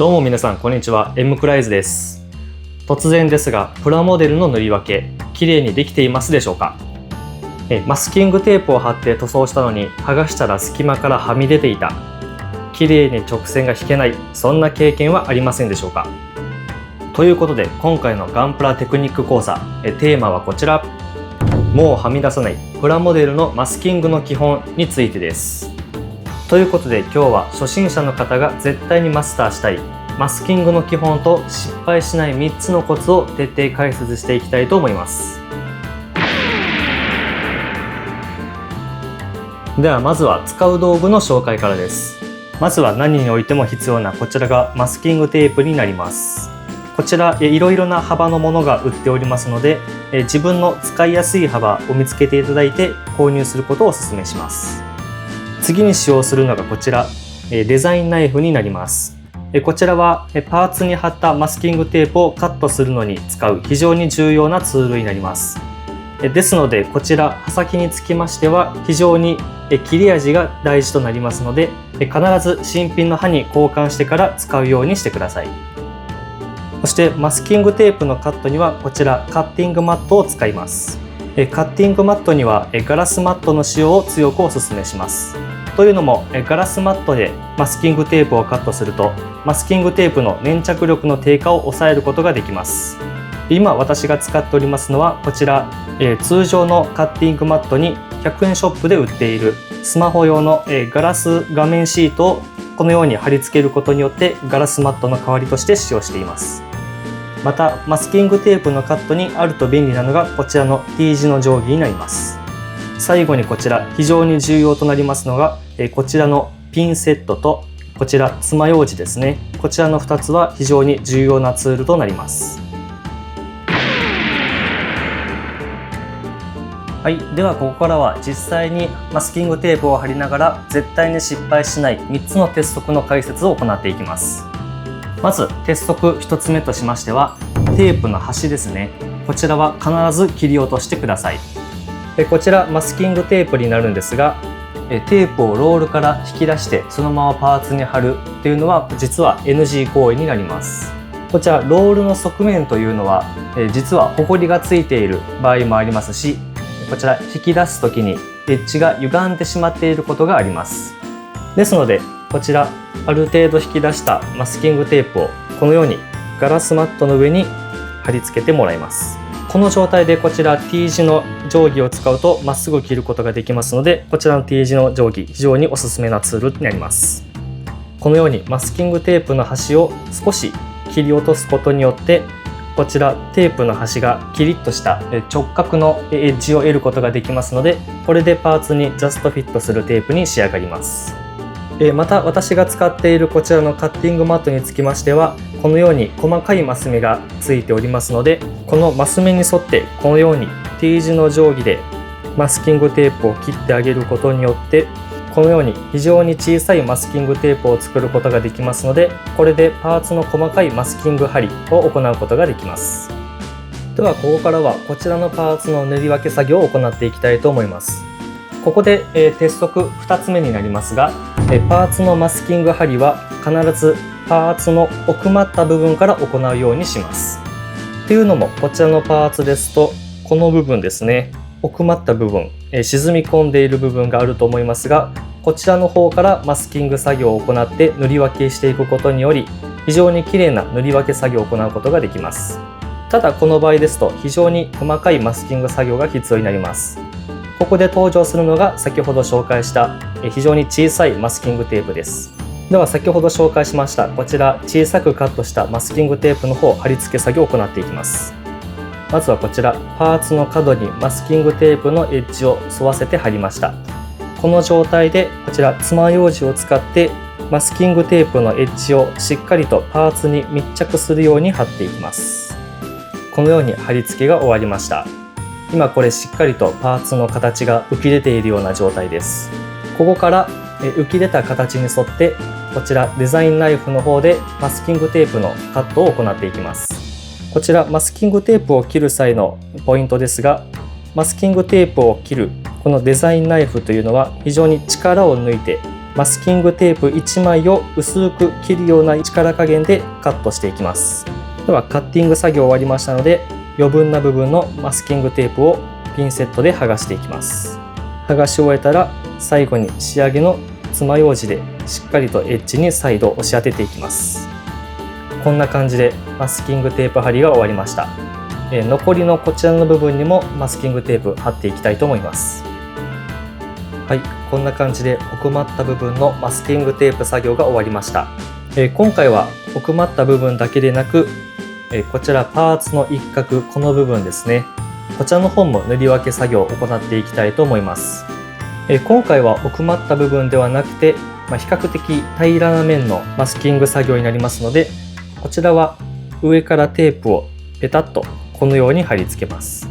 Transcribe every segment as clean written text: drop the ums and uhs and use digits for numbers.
どうも皆さんこんにちは、Mクライズです。突然ですが、プラモデルの塗り分け綺麗にできていますでしょうか？マスキングテープを貼って塗装したのに剥がしたら隙間からはみ出ていた、綺麗に直線が引けない、そんな経験はありませんでしょうか？ということで今回のガンプラテクニック講座、テーマはこちら。もうはみ出さないプラモデルのマスキングの基本についてです。ということで今日は初心者の方が絶対にマスターしたいマスキングの基本と失敗しない3つのコツを徹底解説していきたいと思います。ではまずは使う道具の紹介からです。まずは何においても必要なこちらがマスキングテープになります。こちらいろいろな幅のものが売っておりますので、自分の使いやすい幅を見つけていただいて購入することをお勧めします。次に使用するのがこちら、デザインナイフになります。こちらはパーツに貼ったマスキングテープをカットするのに使う非常に重要なツールになります。ですのでこちら刃先につきましては非常に切れ味が大事となりますので、必ず新品の刃に交換してから使うようにしてください。そしてマスキングテープのカットにはこちらカッティングマットを使います。カッティングマットにはガラスマットの使用を強くお勧めします。というのもガラスマットでマスキングテープをカットするとマスキングテープの粘着力の低下を抑えることができます。今私が使っておりますのはこちら、通常のカッティングマットに100円ショップで売っているスマホ用のガラス画面シートをこのように貼り付けることによってガラスマットの代わりとして使用しています。またマスキングテープのカットにあると便利なのがこちらの T 字の定規になります。最後にこちら非常に重要となりますのがこちらのピンセットとこちら爪楊枝ですね。こちらの2つは非常に重要なツールとなります。はい、ではここからは実際にマスキングテープを貼りながら絶対に失敗しない3つの鉄則の解説を行っていきます。まず鉄則1つ目としましてはテープの端ですね。こちらは必ず切り落としてください。こちらマスキングテープになるんですが、テープをロールから引き出してそのままパーツに貼るというのは実は NG 行為になります。こちらロールの側面というのは実はホコリがついている場合もありますし、こちら引き出す時にエッジが歪んでしまっていることがあります。ですのでこちらある程度引き出したマスキングテープをこのようにガラスマットの上に貼り付けてもらいます。この状態でこちら T 字の定規を使うとまっすぐ切ることができますので、こちらの T 字の定規非常におすすめなツールになります。このようにマスキングテープの端を少し切り落とすことによってこちらテープの端がキリッとした直角のエッジを得ることができますので、これでパーツにジャストフィットするテープに仕上がります。また私が使っているこちらのカッティングマットにつきましてはこのように細かいマス目がついておりますので、このマス目に沿ってこのように T 字の定規でマスキングテープを切ってあげることによってこのように非常に小さいマスキングテープを作ることができますので、これでパーツの細かいマスキング貼りを行うことができます。ではここからはこちらのパーツの塗り分け作業を行っていきたいと思います。ここで、鉄則2つ目になりますが、パーツのマスキング貼りは必ずパーツの奥まった部分から行うようにします。というのもこちらのパーツですとこの部分ですね、奥まった部分、沈み込んでいる部分があると思いますが、こちらの方からマスキング作業を行って塗り分けしていくことにより非常に綺麗な塗り分け作業を行うことができます。ただこの場合ですと非常に細かいマスキング作業が必要になります。ここで登場するのが先ほど紹介した非常に小さいマスキングテープです。では先ほど紹介しましたこちら小さくカットしたマスキングテープの方貼り付け作業を行っていきます。まずはこちらパーツの角にマスキングテープのエッジを沿わせて貼りました。この状態でこちら爪楊枝を使ってマスキングテープのエッジをしっかりとパーツに密着するように貼っていきます。このように貼り付けが終わりました。今これしっかりとパーツの形が浮き出ているような状態です。ここから浮き出た形に沿ってこちらデザインナイフの方でマスキングテープのカットを行っていきます。こちらマスキングテープを切る際のポイントですが、マスキングテープを切るこのデザインナイフというのは非常に力を抜いてマスキングテープ1枚を薄く切るような力加減でカットしていきます。ではカッティング作業終わりましたので、余分な部分のマスキングテープをピンセットで剥がしていきます。剥がし終えたら最後に仕上げの爪楊枝でしっかりとエッジに再度押し当てていきます。こんな感じでマスキングテープ貼りが終わりました。残りのこちらの部分にもマスキングテープ貼っていきたいと思います。はい、こんな感じで奥まった部分のマスキングテープ作業が終わりました。今回は奥まった部分だけでなく、こちらパーツの一角、この部分ですね、こちらの方も塗り分け作業を行っていきたいと思います。今回は奥まった部分ではなくて、比較的平らな面のマスキング作業になりますので、こちらは上からテープをペタッとこのように貼り付けます。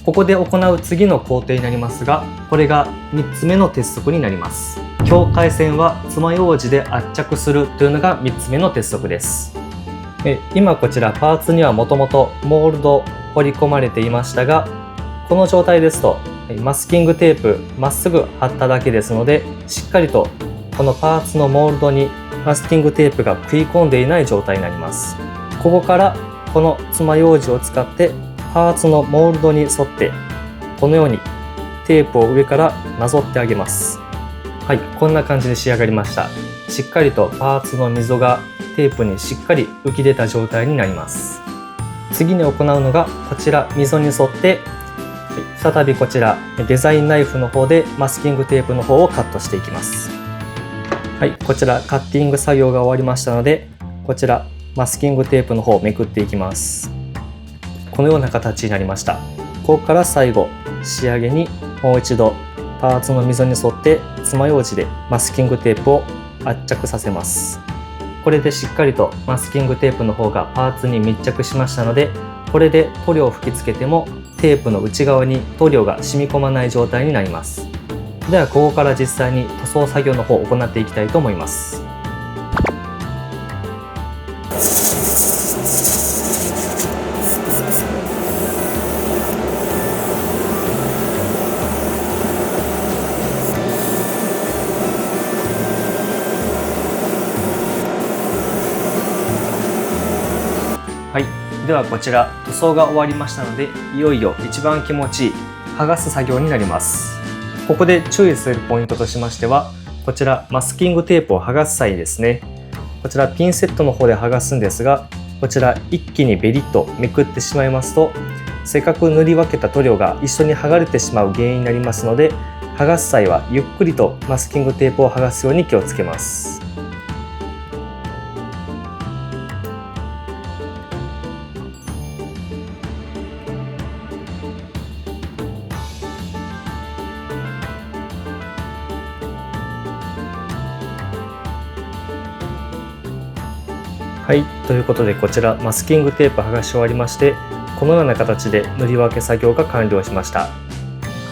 ここで行う次の工程になりますが、これが3つ目の鉄則になります。境界線は爪楊枝で圧着するというのが3つ目の鉄則です。今こちらパーツにはもともとモールド彫り込まれていましたが、この状態ですとマスキングテープまっすぐ貼っただけですので、しっかりとこのパーツのモールドにマスキングテープが食い込んでいない状態になります。ここからこの爪楊枝を使ってパーツのモールドに沿ってこのようにテープを上からなぞってあげます。はい、こんな感じで仕上がりました。しっかりとパーツの溝がテープにしっかり浮き出た状態になります。次に行うのがこちら、溝に沿って再びこちらデザインナイフの方でマスキングテープの方をカットしていきます。はい、こちらカッティング作業が終わりましたので、こちらマスキングテープの方をめくっていきます。このような形になりました。ここから最後仕上げにもう一度パーツの溝に沿って爪楊枝でマスキングテープを圧着させます。これでしっかりとマスキングテープの方がパーツに密着しましたので、これで塗料を吹き付けてもテープの内側に塗料が染み込まない状態になります。ではここから実際に塗装作業の方を行っていきたいと思います。はい、ではこちら塗装が終わりましたので、いよいよ一番気持ちいい剥がす作業になります。ここで注意するポイントとしましては、こちらマスキングテープを剥がす際ですね、こちらピンセットの方で剥がすんですが、こちら一気にベリッとめくってしまいますと、せっかく塗り分けた塗料が一緒に剥がれてしまう原因になりますので、剥がす際はゆっくりとマスキングテープを剥がすように気をつけます。はい、ということでこちらマスキングテープ剥がし終わりまして、このような形で塗り分け作業が完了しました。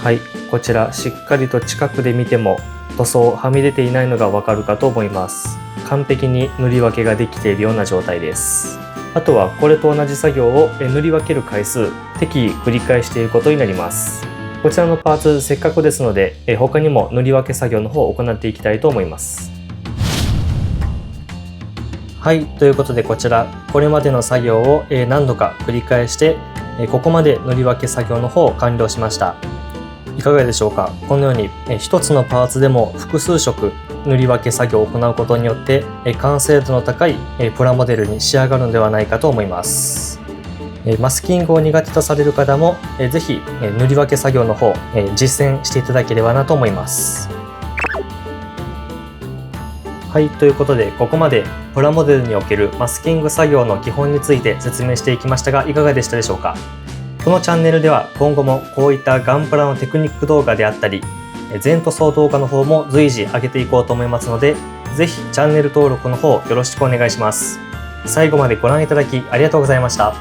はい、こちらしっかりと近くで見ても塗装はみ出ていないのがわかるかと思います。完璧に塗り分けができているような状態です。あとはこれと同じ作業を塗り分ける回数適宜繰り返していることになります。こちらのパーツせっかくですので他にも塗り分け作業の方を行っていきたいと思います。はい、ということでこちらこれまでの作業を何度か繰り返してここまで塗り分け作業の方を完了しました。いかがでしょうか。このように一つのパーツでも複数色塗り分け作業を行うことによって完成度の高いプラモデルに仕上がるのではないかと思います。マスキングを苦手とされる方もぜひ塗り分け作業の方実践していただければなと思います。はい、ということでここまでプラモデルにおけるマスキング作業の基本について説明していきましたが、いかがでしたでしょうか。このチャンネルでは今後もこういったガンプラのテクニック動画であったり全塗装動画の方も随時上げていこうと思いますので、ぜひチャンネル登録の方よろしくお願いします。最後までご覧いただきありがとうございました。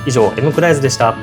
以上 M クライズでした。